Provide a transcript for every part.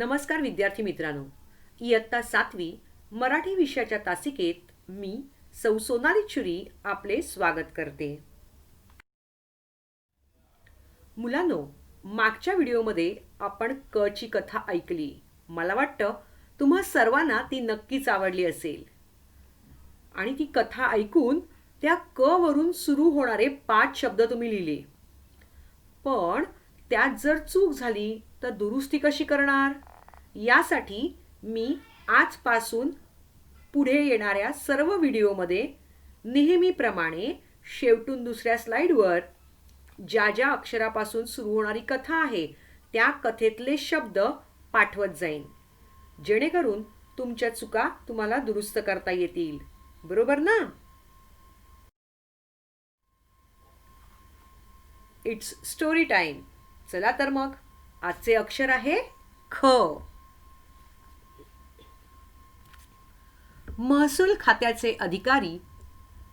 नमस्कार विद्यार्थी मित्रांनो. इयत्ता 7वी मराठी विषयाच्या तासिकेत मी सौ सोनाली चुरी आपले स्वागत करते. मुलांनो, मागच्या व्हिडिओमध्ये आपण क ची कथा ऐकली. मला वाटतं तुम्हा सर्वांना ती नक्कीच आवडली असेल. आणि ती कथा ऐकून त्या क वरून सुरू होणारे 5 शब्द तुम्ही लिहिले. पण त्यात जर चूक झाली तर दुरुस्ती कशी करणार? यासाठी मी आजपासून पुढे येणाऱ्या सर्व व्हिडिओमध्ये नेहमीप्रमाणे शेवटून दुसऱ्या स्लाइडवर ज्या ज्या अक्षरापासून सुरू होणारी कथा आहे त्या कथेतले शब्द पाठवत जाईन, जेणेकरून तुमच्या चुका तुम्हाला दुरुस्त करता येतील. बरोबर ना? It's story time. चला तर मग, आजचे अक्षर आहे ख. महसूल खात्याचे अधिकारी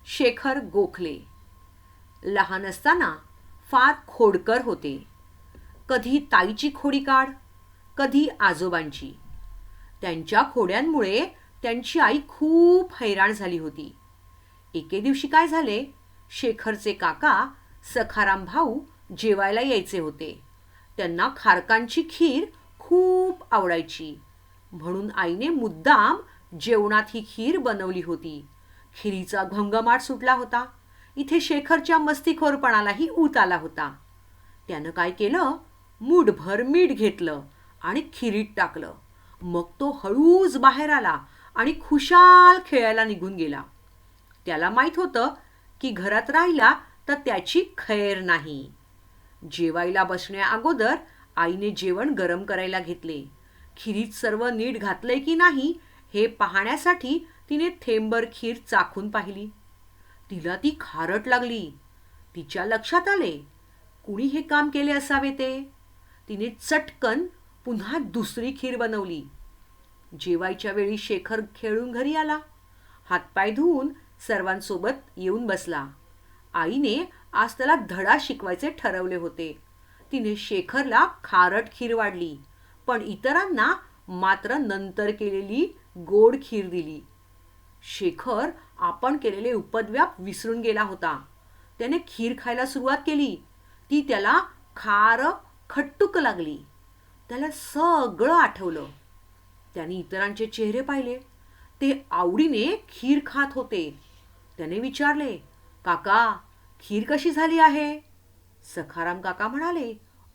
शेखर गोखले लहान असताना फार खोडकर होते. कधी ताईची खोडी काढ, कधी आजोबांची. त्यांच्या खोड्यांमुळे त्यांची आई खूप हैराण झाली होती. एके दिवशी काय झाले, शेखरचे काका सखाराम भाऊ जेवायला यायचे होते. त्यांना खारकांची खीर खूप आवडायची, म्हणून आईने मुद्दाम जेवणात ही खीर बनवली होती. खिरीचा घमघमाट सुटला होता. इथे शेखरच्या मस्तीखोरपणालाही ऊत आला होता. त्यानं काय केलं, मूठभर मीठ घेतलं आणि खिरीत टाकलं. मग तो हळूच बाहेर आला आणि खुशाल खेळायला निघून गेला. त्याला माहीत होतं की घरात राहिला तर त्याची खैर नाही. जेवायला बसण्या अगोदर आईने जेवण गरम करायला घेतले. खिरीत सर्व नीट घातलंय की नाही हे पाहण्यासाठी तिने थेंबर खीर चाखून पाहिली. तिला ती खारट लागली. तिच्या लक्षात आले कुणी हे काम केले असावे ते. तिने चटकन पुन्हा दुसरी खीर बनवली. जेवायच्या वेळी शेखर खेळून घरी आला. हातपाय धुवून सर्वांसोबत येऊन बसला. आईने आज त्याला धडा शिकवायचे ठरवले होते. तिने शेखरला खारट खीर वाढली, पण इतरांना मात्र नंतर केलेली गोड खीर दिली. शेखर आपण केलेले उपद्व्याप विसरून गेला होता. त्याने खीर खायला सुरुवात केली. ती त्याला खार खट्टूक लागली. त्याला सगळं आठवलं. त्याने इतरांचे चेहरे पाहिले. ते आवडीने खीर खात होते. त्याने विचारले, काका, खीर कशी झाली आहे? सखाराम काका म्हणाले,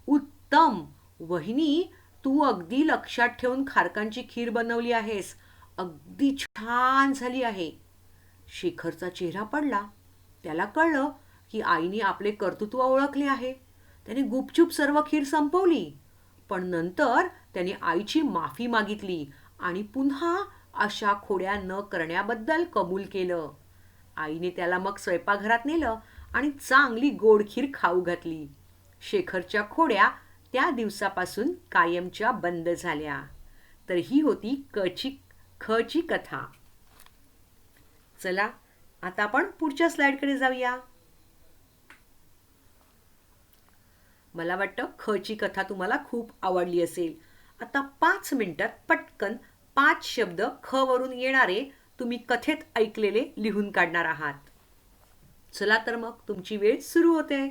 उत्तम. वहिनी, तू अगदी लक्षात ठेवून खारकांची खीर बनवली आहेस. अगदी छान झाली आहे. शेखरचा चेहरा पडला. त्याला कळलं की आईने आपले कर्तृत्व ओळखले आहे. त्याने गुपचूप सर्व खीर संपवली. पण नंतर त्याने आईची माफी मागितली आणि पुन्हा अशा खोड्या न करण्याबद्दल कबूल केलं. आईने त्याला मग स्वयंपाकघरात नेलं आणि चांगली गोड खीर खाऊ घातली. शेखरच्या खोड्या त्या दिवसापासून कायमच्या बंद झाल्या. तर ही होती ख ची कथा. चला आता आपण पुढच्या स्लाइडकडे जाऊया. मला वाटतं ख ची कथा तुम्हाला खूप आवडली असेल. आता 5 मिनिटात पटकन 5 शब्द ख वरून येणारे तुम्ही कथेत ऐकलेले लिहून काढणार आहात. चला तर मग, तुमची वेळ सुरू होते.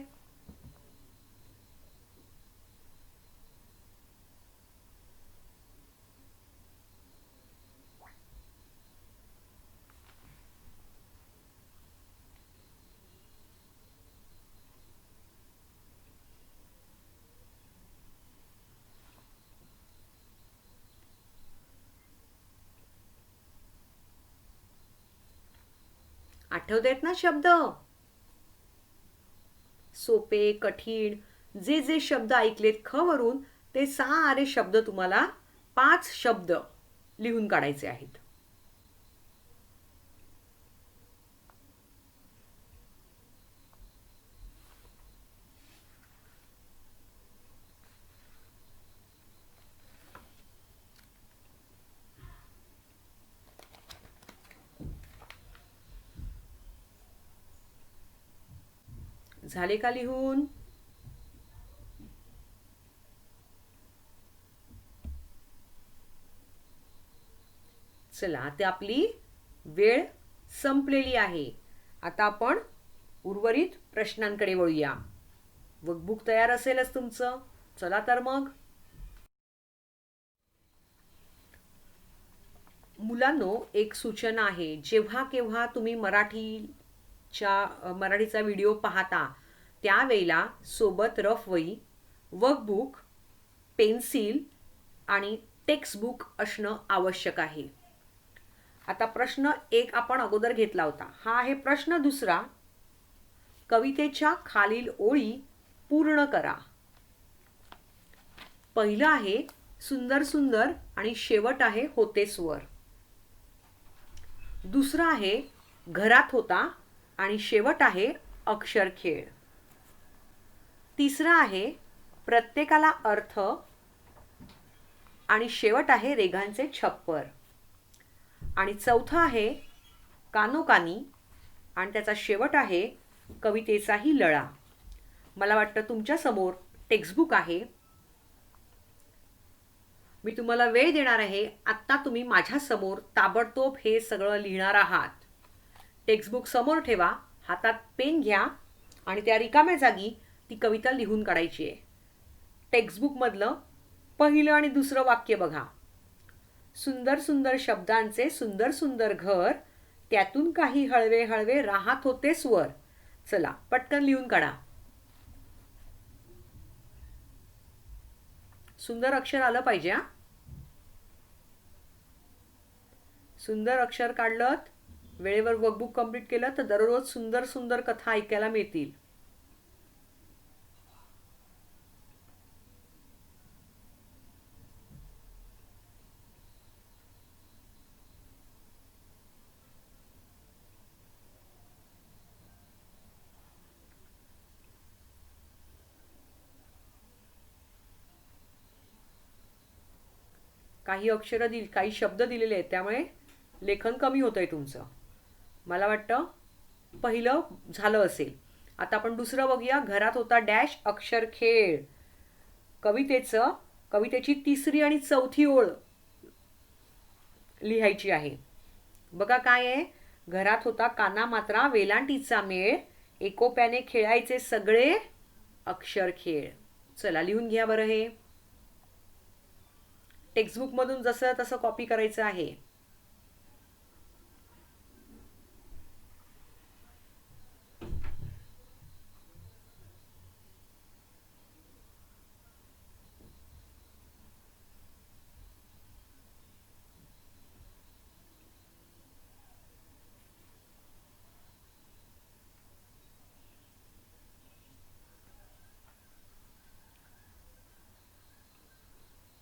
आठवतेत ना शब्द? सोपे, कठीण, जे जे शब्द ऐकलेत ख वरून ते सारे शब्द तुम्हाला 5 शब्द लिहून काढायचे आहेत. झाले का लिहून? चला, आता आपली वेळ संपलेली आहे. आता आपण उर्वरित प्रश्नांकडे वळूया. वर्कबुक तयार असेलच तुमचं. चला तर मग. मुलांनो, एक सूचना आहे. जेव्हा केव्हा तुम्ही मराठीचा व्हिडिओ पाहता त्यावेळेला सोबत रफ वही, वर्कबुक, पेन्सिल आणि टेक्स्टबुक असणं आवश्यक आहे. आता प्रश्न 1 आपण अगोदर घेतला होता. हा आहे प्रश्न 2. कवितेच्या खालील ओळी पूर्ण करा. पहिलं आहे सुंदर सुंदर आणि शेवट आहे होते स्वर. दुसरं आहे घरात होता आणि शेवट आहे अक्षर खेळ. तिसरं आहे प्रत्येकाला अर्थ आणि शेवट आहे रेघांचे छप्पर. आणि चौथं आहे कानोकानी आणि त्याचा शेवट आहे कवितेचाही लळा. मला वाटतं तुमच्या समोर टेक्स्टबुक आहे. मी तुम्हाला वेळ देणार आहे. आत्ता तुम्ही माझ्या समोर ताबडतोब हे सगळं लिहिणार आहात. टेक्स्टबुक समोर ठेवा, हातात पेन घ्या आणि त्या रिकाम्या जागी ती कविता लिहून काढायची आहे. टेक्स्टबुकमधलं पहिलं आणि दुसरं वाक्य बघा. सुंदर सुंदर शब्दांचे सुंदर सुंदर घर, त्यातून काही हळवे हळवे राहत होते स्वर. चला पटकन लिहून काढा. सुंदर अक्षर आलं पाहिजे. सुंदर अक्षर काढलं, वेळेवर वर्कबुक कंप्लीट केलं तर दररोज सुंदर सुंदर कथा ऐकायला मिळतील. काही शब्द दिलेले आहेत त्यामुळे लेखन कमी होतंय तुमचं. मला वाटतं पहिलं झालं असेल. आता आपण दुसरं बघूया. घरात होता डॅश अक्षर खेळ. कवितेची 3री आणि 4थी ओळ लिहायची आहे. बघा काय आहे. घरात होता काना मात्रा वेलांटीचा मेळ, एकोप्याने खेळायचे सगळे अक्षर खेळ. चला लिहून घ्या बरं. हे टेक्स्टबुक मधून जसं तसं कॉपी करायचं आहे.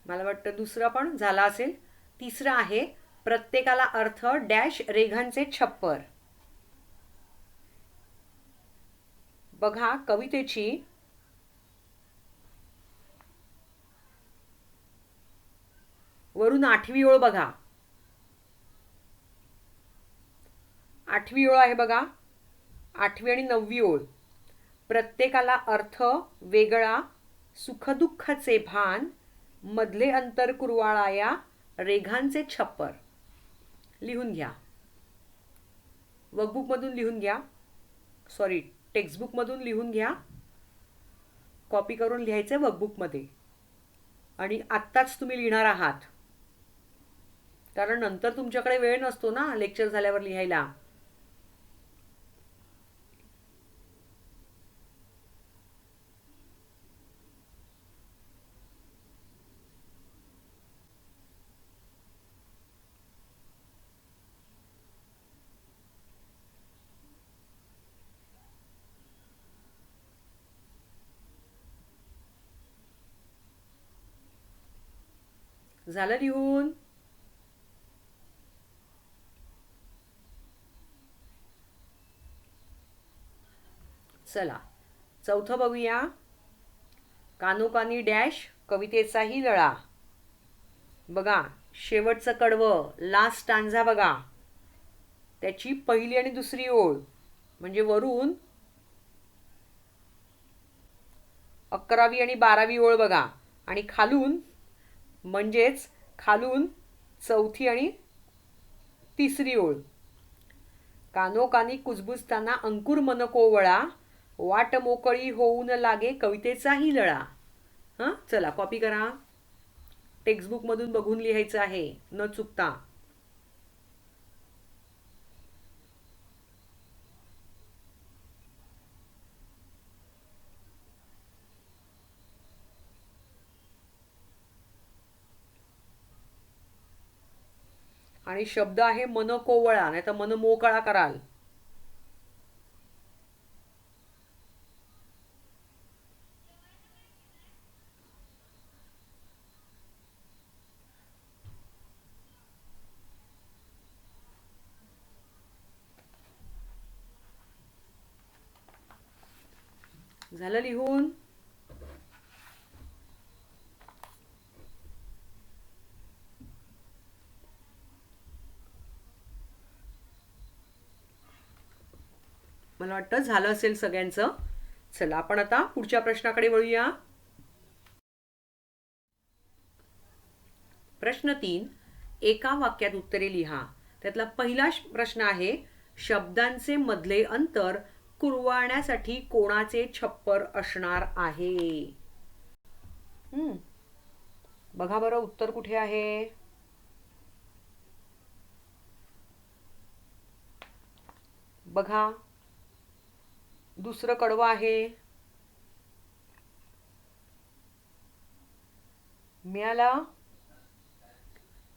मला वाटतं दुसरा पण झाला असेल. तिसरा आहे प्रत्येकाला अर्थ डॅश रेघांचे छप्पर. बघा कवितेची वरून 8वी ओळ बघा. 8वी ओळ आहे बघा. 8वी आणि 9वी ओळ. प्रत्येकाला अर्थ वेगळा, सुखदुःखाचे भान, मधले अंतर कुरवाळाया, रेघांचे छप्पर. लिहून घ्या. वर्कबुकमधून लिहून घ्या. सॉरी, टेक्स्टबुकमधून लिहून घ्या. कॉपी करून लिहायचं आहे वर्कबुकमध्ये. आणि आत्ताच तुम्ही लिहिणार आहात, कारण नंतर तुमच्याकडे वेळ नसतो ना लेक्चर झाल्यावर लिहायला. झालं लिहून? चला चौथं बघूया. कानोकानी डॅश कवितेचाही लळा. बघा शेवटचं कडवं, लास्ट स्टांजा बघा. त्याची पहिली आणि दुसरी ओळ म्हणजे वरून 11वी आणि 12वी ओळ बघा. आणि खालून म्हणजेच खालून 4थी आणि तिसरी ओळ. कानोकानी कुजबुजताना अंकुर मन कोवळा, वाट मोकळी होऊन लागे कवितेचाही लळा. हां, चला कॉपी करा. टेक्स्टबुकमधून बघून लिहायचं आहे न चुकता. आणि शब्द आहे मन कोवळा, नाही तर मन मोकळा कराल. झालं लिहून? मला वाटतं झालं असेल सगळ्यांचं. चला आपण आता पुढच्या प्रश्नाकडे वळूया. प्रश्न 3. एका वाक्यात उत्तरे लिहा. त्यातला पहिला प्रश्न आहे, शब्दांचे मधले अंतर कुरवाळण्यासाठी कोणाचे छप्पर असणार आहे? बघा बरं उत्तर कुठे आहे. बघा, दुसरं कडवं आहे. मिळाला?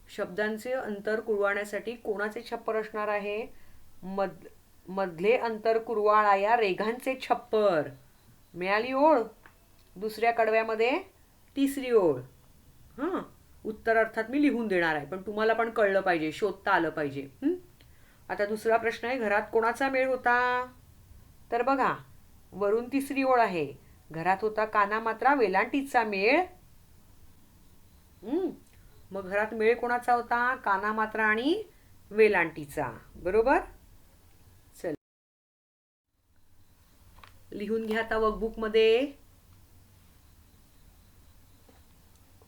शब्दांचे अंतर कुरवाळण्यासाठी कोणाचे छप्पर असणार आहे? मधले अंतर कुरवाळाया रेघांचे छप्पर. मिळाली ओळ. दुसऱ्या कडव्यामध्ये तिसरी ओळ. हां, उत्तर अर्थात मी लिहून देणार आहे, पण तुम्हाला पण कळलं पाहिजे, शोधता आलं पाहिजे. आता दुसरा प्रश्न आहे, घरात कोणाचा मेळ होता? तर बघा, वरून तिसरी ओळ आहे. घरात होता काना मात्रा वेलांटीचा मेळ. मग घरात मेळ कोणाचा होता? काना मात्रा आणि वेलांटीचा. बरोबर. चल लिहून घ्या आता वर्कबुक मध्ये.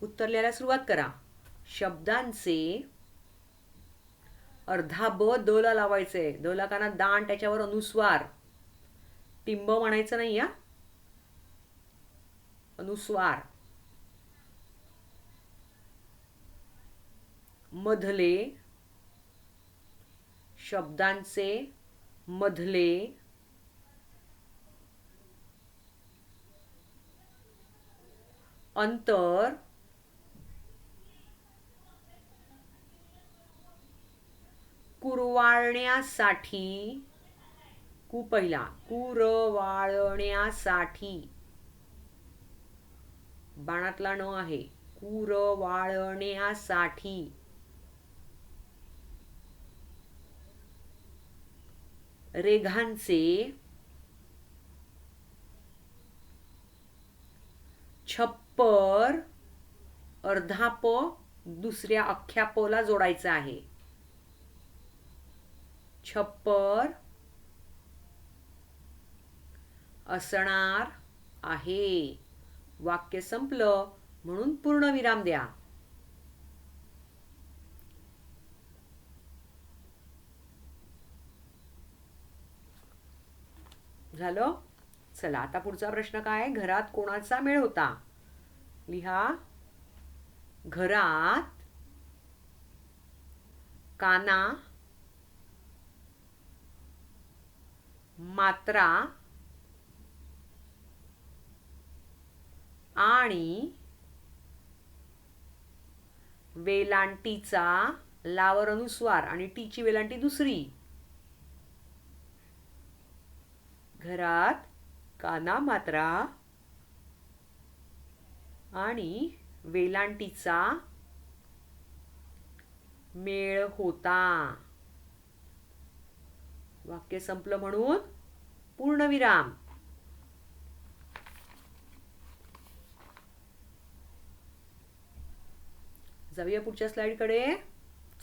उत्तर लिहायला सुरुवात करा. शब्दांचे अर्धा ब द ला लावायचे. द ला काना दाण, त्याच्यावर अनुस्वार. टिंब म्हणायचं नाही या, अनुस्वार. मधले, शब्दांचे मधले अंतर कुरवाळण्यासाठी, कु पहिला, कुरवाळण्यासाठी, बाणातला न आहे, कुरवाळण्यासाठी रेघांचे छप्पर अर्धा प दुसऱ्या अख्ख्या प ला जोडायचा आहे. छप्पर असणार आहे. वाक्य संपलं म्हणून पूर्णविराम द्या. झालं? चला आता पुढचा प्रश्न काय? घरात कोणाचा मेळ होता? लिहा. घरात काना मात्रा आणि वेलांटीचा, लावर अनुस्वार आणि टीची वेलांटी दुसरी. घरात काना मात्रा आणि वेलांटीचा मेळ होता. वाक्य संपलं म्हणून पूर्णविराम. जाऊया पुढच्या स्लाइडकडे.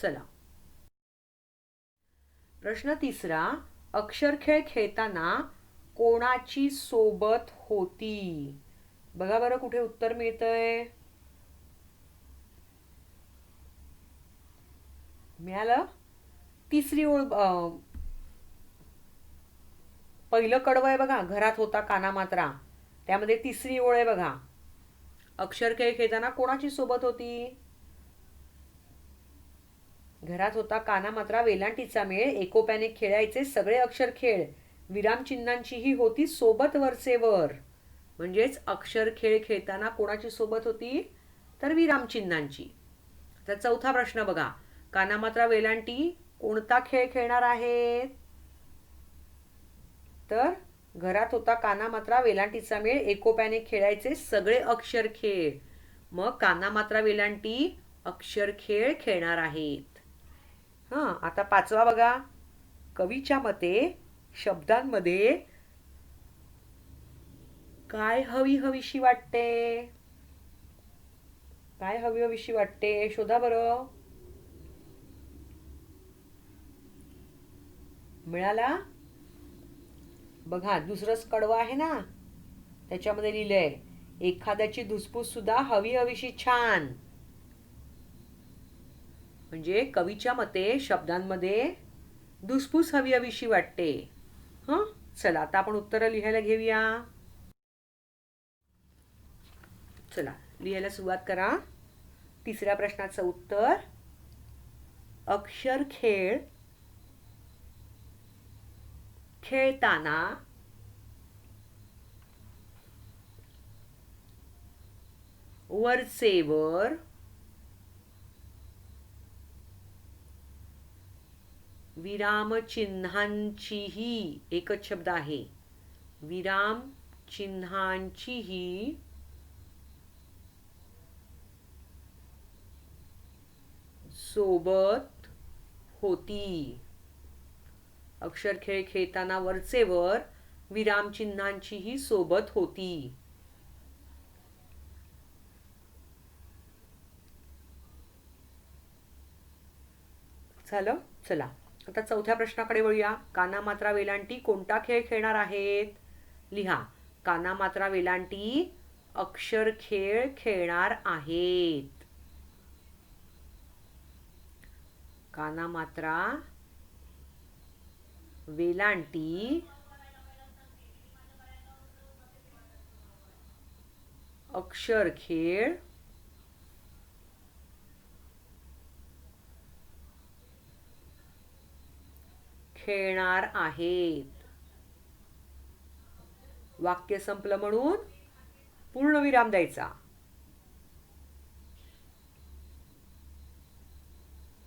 चला. प्रश्न 3. अक्षरखेळ खेळताना कोणाची सोबत होती? बघा बरं कुठे उत्तर मिळतंय. मिळालं? तिसरी ओळ पहिलं कडवं आहे बघा, घरात होता काना मात्रा, त्यामध्ये तिसरी ओळ आहे बघा. अक्षर खेळ खेळताना कोणाची सोबत होती? घरात होता काना मात्रा वेलांटीचा मेळ, एकोप्याने खेळायचे सगळे अक्षर खेळ, विरामचिन्हांचीही होती सोबत वरचेवर. म्हणजेच अक्षर खेळ खेळताना कोणाची सोबत होती? तर विरामचिन्हांची. तर चौथा प्रश्न बघा, काना मात्रा वेलांटी कोणता खेळ खेळणार आहेत? तर घरात होता काना मात्रा वेलांटीचा मेळ, एकोप्याने खेळायचे सगळे अक्षर खेळ. मग काना मात्रा वेलांटी अक्षर खेळ खेळणार आहेत. हां, आता पाचवा बघा, कवीच्या मते शब्दांमध्ये काय हवी हवीशी वाटते? काय हवी हवीशी वाटते? शोधा बरं. मिळाला? बघा, दुसरंच कडवं आहे ना, त्याच्यामध्ये लिहिलंय, एखाद्याची धुसफूस सुद्धा हवी हवीशी छान. म्हणजे कवीच्या मते शब्दांमध्ये धुसफूस हवी हवीशी वाटते. हं, चला आता आपण उत्तरं लिहायला घेऊया. चला लिहायला सुरुवात करा. तिसऱ्या प्रश्नाचं उत्तर, अक्षर खेळ खेळताना वरचेवर विरामचिन्हांचीही, एकच शब्द आहे, विरामचिन्हांचीही सोबत होती. अक्षर खेळ खेळताना वरचेवर विरामचिन्हांचीही सोबत होती. झालं? चला आता चौथ्या प्रश्नाकडे वळूया. काना मात्रा वेलांटी कोणता खेळ खेळणार आहेत? लिहा, काना मात्रा वेलांटी अक्षर खेळ खेळणार आहेत. काना मात्रा वेलांटी अक्षर खेळ खेळणार आहेत. वाक्य संपलं म्हणून पूर्णविराम द्यायचा.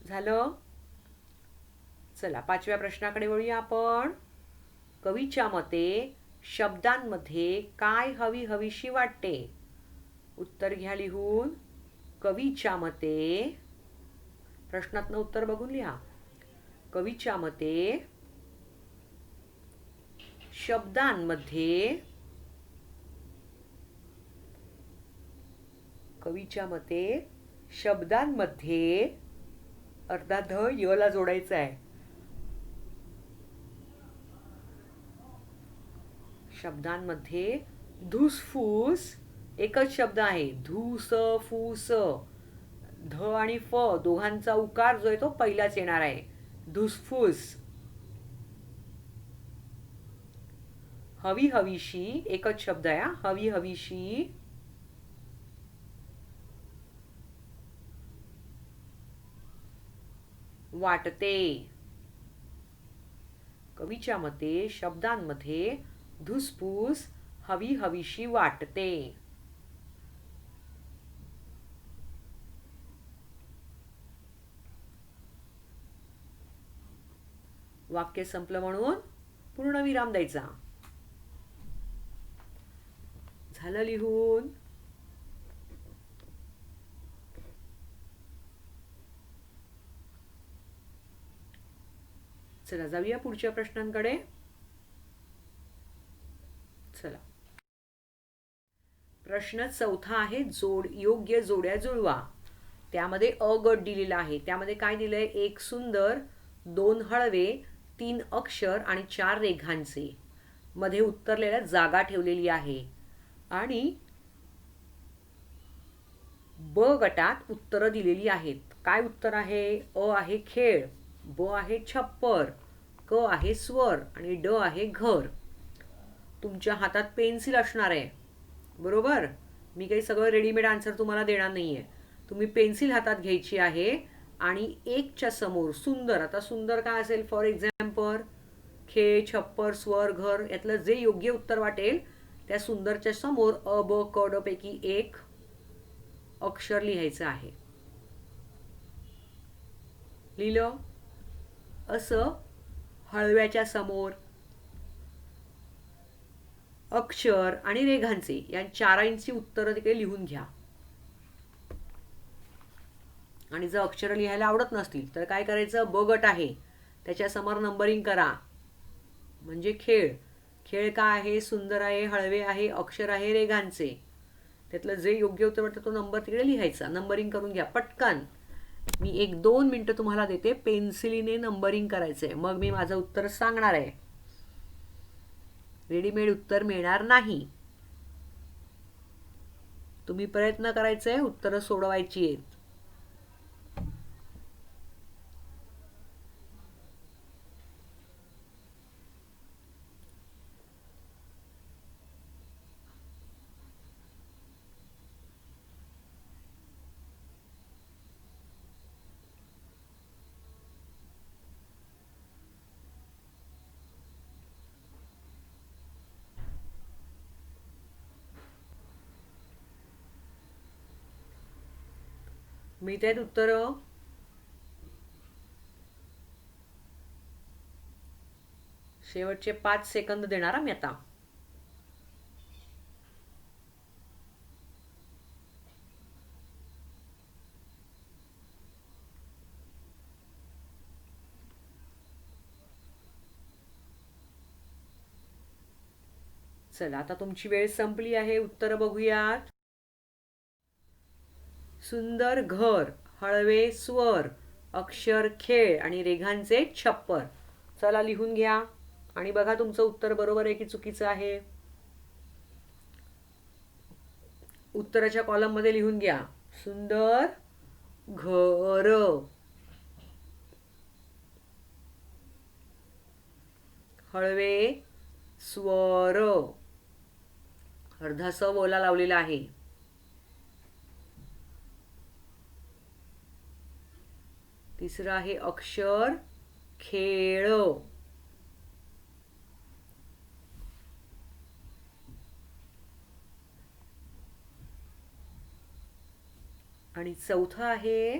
झालं? चला पाचव्या प्रश्नाकडे वळूया आपण. कवीच्या मते शब्दांमध्ये काय हवी हवीशी वाटते? उत्तर घ्या लिहून. कवीच्या मते, प्रश्नातनं उत्तर बघून लिहा. कवीच्या मते शब्दांमध्ये, कवीच्या मते शब्दांमध्ये, अर्धा ध य ला जोडायचा आहे. शब्दांमध्ये धुसफूस, एकच शब्द आहे, धुसफूस, ध आणि फ दोघांचा उकार जो आहे तो पहिलाच येणार आहे, धुसफूस. हवी हवीशी, एकच शब्द आहे, हवी हवीशी वाटते. कवीच्या मते शब्दांमध्ये धुसफूस हवी हवीशी वाटते. वाक्य संपलं म्हणून पूर्णविराम द्यायचा. झालं लिहून? चला जाऊया पुढच्या प्रश्नांकडे. चला, प्रश्न चौथा आहे, योग्य जोड्या जुळवा. त्यामध्ये अ गट दिलेला आहे. त्यामध्ये काय दिलंय? एक सुंदर, दोन हळवे, 3 अक्षर आणि 4 रेघांचे. मध्ये उत्तरलेल्या जागा ठेवलेली आहे. आणि ब गटात उत्तरं दिलेली आहेत. काय उत्तर आहे? अ आहे खेळ, ब आहे छप्पर, क आहे स्वर आणि ड आहे घर. तुमच्या हातात पेन्सिल असणार आहे, बरोबर? मी काही सगळं रेडीमेड आन्सर तुम्हाला देणार नाहीये. तुम्ही पेन्सिल हातात घ्यायची आहे आणि एकच्या समोर सुंदर, आता सुंदर काय असेल? फॉर एक्झाम्पल खेळ, छप्पर, स्वर, घर यातलं जे योग्य उत्तर वाटेल त्या सुंदरच्या समोर अ ब क ड पैकी एक अक्षर लिहायचं आहे. लिहिलं? असं हळव्याच्या समोर अक्षर आणि रेघांचे या चारांची उत्तरं तिकडे लिहून घ्या. आणि जर अक्षर लिहायला आवडत नसतील तर काय करायचं? ब गट आहे त्याच्यासमोर नंबरिंग करा. म्हणजे खेळ, खेळ काय आहे? सुंदर आहे, हळवे आहे, अक्षर आहे, रेघांचे. त्यातलं जे योग्य उत्तर वाटतं तो नंबर तिकडे लिहायचा. नंबरिंग करून घ्या पटकन. मी 1-2 मिनिटं तुम्हाला देते. पेन्सिलीने नंबरिंग करायचंय, मग मी माझं उत्तर सांगणार आहे. रेडीमेड उत्तर मिळणार नाही. तुम्ही प्रयत्न करायचे, उत्तरं सोडवायची आहेत. मिळत आहेत उत्तरं? शेवटचे 5 सेकंद देणार मी आता. चला आता तुमची वेळ संपली आहे. उत्तर बघूयात. सुंदर घर, हळवे स्वर, अक्षर खेळ आणि रेघांचे छप्पर. चला लिहून घ्या आणि बघा तुमचं उत्तर बरोबर आहे की चुकीचं आहे. उत्तराच्या कॉलम मध्ये लिहून घ्या. सुंदर घर, हळवे स्वर, अर्धा स बोला लावलेला आहे. तिसरं आहे अक्षर खेळ. आणि चौथं आहे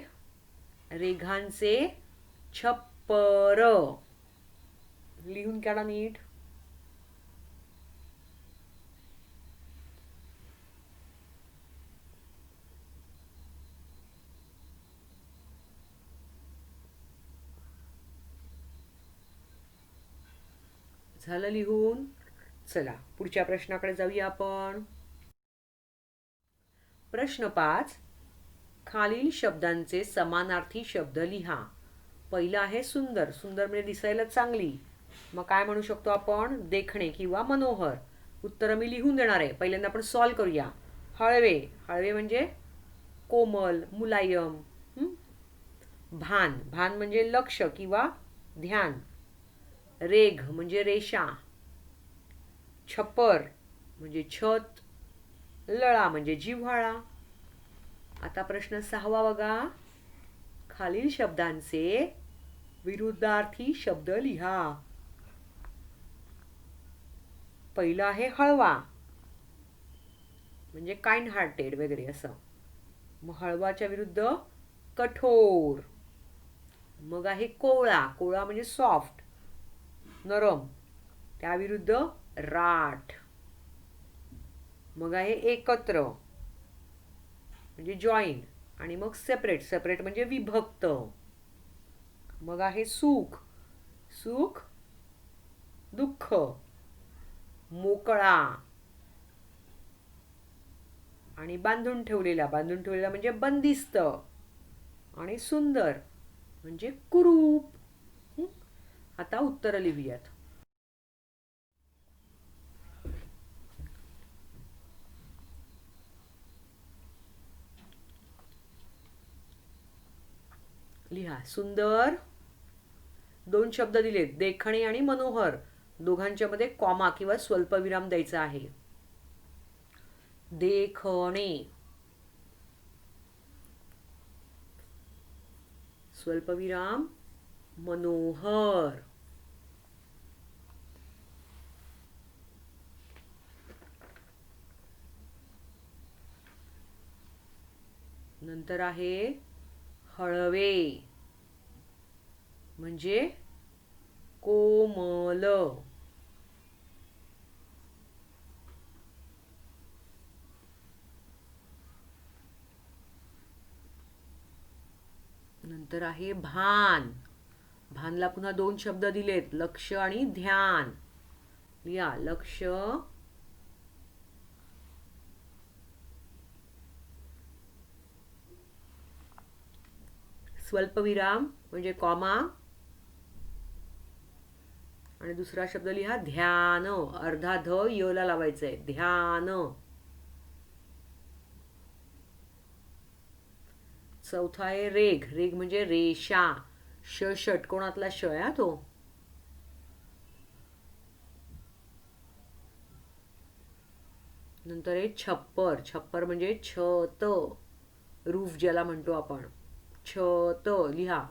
रेघांचे छप्पर. लिहून काढा नीट. झालं लिहून? चला पुढच्या प्रश्नाकडे जाऊया आपण. प्रश्न 5. खालील शब्दांचे समानार्थी शब्द लिहा. पहिला आहे सुंदर. सुंदर म्हणजे दिसायला चांगली. मग काय म्हणू शकतो आपण? देखणे किंवा मनोहर. उत्तर मी लिहून देणार आहे. पहिल्यांदा आपण सॉल्व करूया. हळवे, हळवे म्हणजे कोमल, मुलायम. भान, भान म्हणजे लक्ष किंवा ध्यान. रेघ म्हणजे रेषा. छप्पर म्हणजे छत. लळा म्हणजे जिव्हाळा. आता प्रश्न 6 बघा. खालील शब्दांचे विरुद्धार्थी शब्द लिहा. पहिला आहे हळवा म्हणजे काइंड हार्टेड वगैरे असं. मग हळवाच्या विरुद्ध कठोर. मग आहे कोवळा. कोवळा म्हणजे सॉफ्ट, नरम. त्याविरुद्ध राठ. मग आहे एकत्र म्हणजे जॉईंट. आणि मग सेपरेट. सेपरेट म्हणजे विभक्त. मग आहे सुख. सुख दुःख. मोकळा. आणि बांधून ठेवलेला. बांधून ठेवलेला म्हणजे बंदिस्त. आणि सुंदर म्हणजे कुरूप. आता उत्तर लिहूयात. लिहा. सुंदर दोन शब्द दिलेत, देखणे आणि मनोहर. दोघांच्या मध्ये कॉमा किंवा स्वल्पविराम द्यायचा आहे. देखणे, स्वल्पविराम, मनोहर. नंतर आहे हळवे म्हणजे कोमल. नंतर आहे भान. भानला पुन्हा दोन शब्द दिलेत, लक्ष आणि ध्यान. लिहा, लक्ष स्वल्पविराम म्हणजे कॉमा आणि दुसरा शब्द लिहा ध्यान. अर्धा ध य ला लावायचा आहे, ध्यान. चौथा आहे रेघ. रेघ म्हणजे रेषा. षटकोणातला ष आहे तो. नंतर आहे छप्पर. छप्पर म्हणजे छत, रूफ ज्याला म्हणतो आपण. छत लिहा.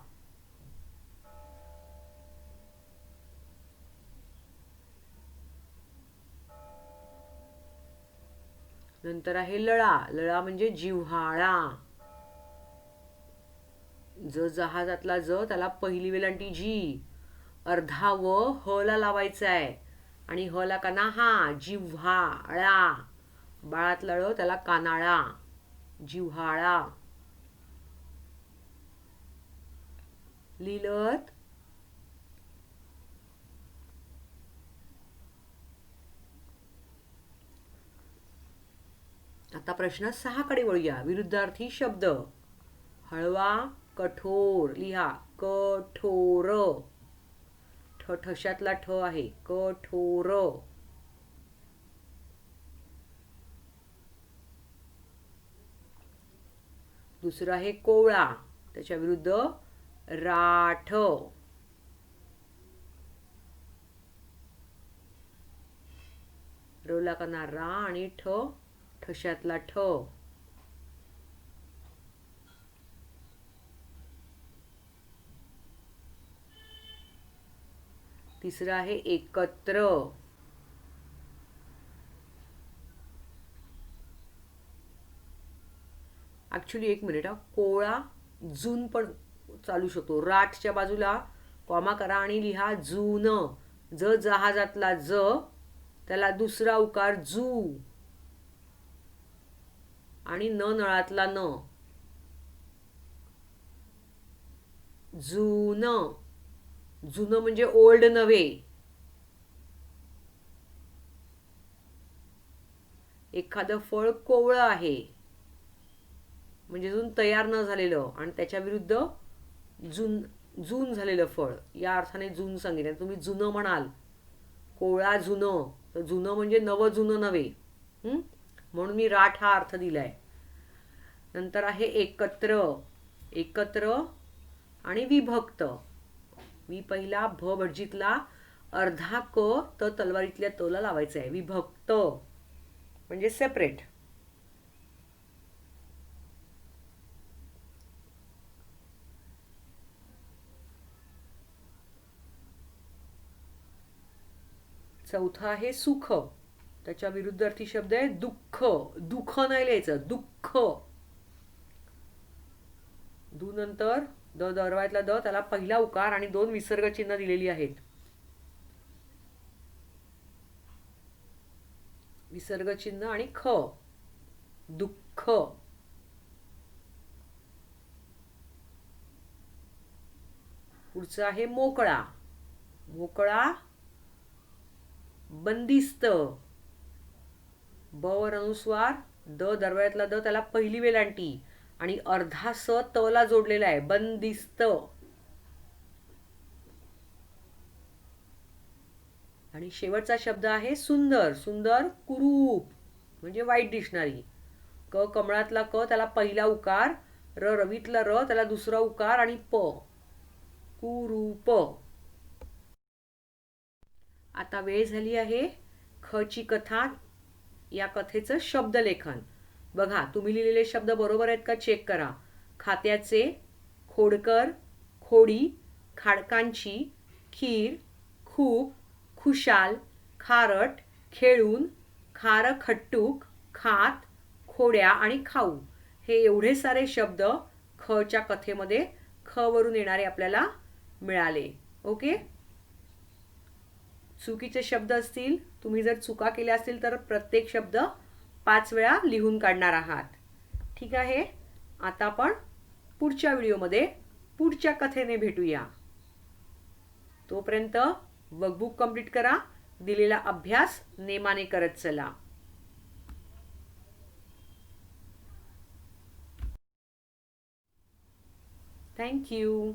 नंतर आहे लळा. लळा म्हणजे जिव्हाळा. ज जहाजातला ज त्याला पहिली वेलांटी जी, अर्धा व ह ला लावायचा आहे आणि ह ला काना हा, जिव्हाळा. बाळातला ळ त्याला कानाळा, जिव्हाळा. लिहिलत. आता प्रश्न 6 कडे वळूया. विरुद्धार्थी शब्द. हळवा, कठोर. लिहा, कठोर. ठशातला ठ आहे, कठोर. दुसरा आहे कोवळा. त्याच्या विरुद्ध राठ. रला काना रा आणि ठ, ठशातला ठ. तिसरा आहे एकत्र. ऍक्च्युली एक मिनिट हा, कोवळा जून पण चालू शकतो. राठच्या बाजूला कॉमा करा आणि लिहा जून. ज जहाजातला ज त्याला दुसरा उकार जू आणि न नळातला न, जून. जुनं म्हणजे ओल्ड नव्हे. एखादं फळ कोवळं आहे म्हणजे अजून तयार न झालेलं आणि त्याच्या विरुद्ध जून झालेलं फळ, या अर्थाने जून सांगितलं. तुम्ही जुनं म्हणाल, कोवळा जुनं, तर जुनं म्हणजे नवं जुनं नव्हे. म्हणून मी राठ हा अर्थ दिलाय. नंतर आहे एकत्र. एकत्र आणि विभक्त. मी पहिला भ भटजीतला अर्धा क त तलवारीतल्या तला लावायचा आहे. विभक्त म्हणजे सेपरेट. चौथा आहे सुख. त्याच्या विरुद्धार्थी शब्द आहे दुःख. दुःख नाही लिहायचं, दुःख. दु नंतर द दरवायतला द त्याला पहिला उकार आणि दोन विसर्ग चिन्ह दिलेली आहेत. विसर्ग चिन्ह आणि ख, दुःख. पुढचं आहे मोकळा. मोकळा, बंदिस्त. ब वर अनुस्वार, द दरवायातला द त्याला पहिली वेलांटी आणि अर्धा स त ला जोडलेला आहे, बंदिस्त. आणि शेवटचा शब्द आहे सुंदर. सुंदर, कुरूप म्हणजे वाईट डिक्शनरी. क कमळातला क त्याला पहिला उकार, र रवीतला र त्याला दुसरा उकार आणि प, कुरूप. आता वेळ झाली आहे खची कथा या कथेचं शब्दलेखन. बघा, तुम्ही लिहिलेले शब्द बरोबर आहेत का चेक करा. खात्याचे, खोडकर, खोडी, खाडकांची, खीर, खूप, खुशाल, खारट, खेळून, खारखट्टूक, खात, खोड्या आणि खाऊ हे एवढे सारे शब्द खच्या कथेमध्ये ख वरून येणारे आपल्याला मिळाले. ओके. चुकीचे शब्द असतील, तुम्ही जर चुका केल्या असतील तर प्रत्येक शब्द 5 वेळा लिहून काढणार आहात. ठीक आहे. आता आपण पुढच्या व्हिडिओमध्ये पुढच्या कथेने भेटूया. तोपर्यंत वर्कबुक कंप्लीट करा. दिलेला अभ्यास नेमाने करत चला. Thank you.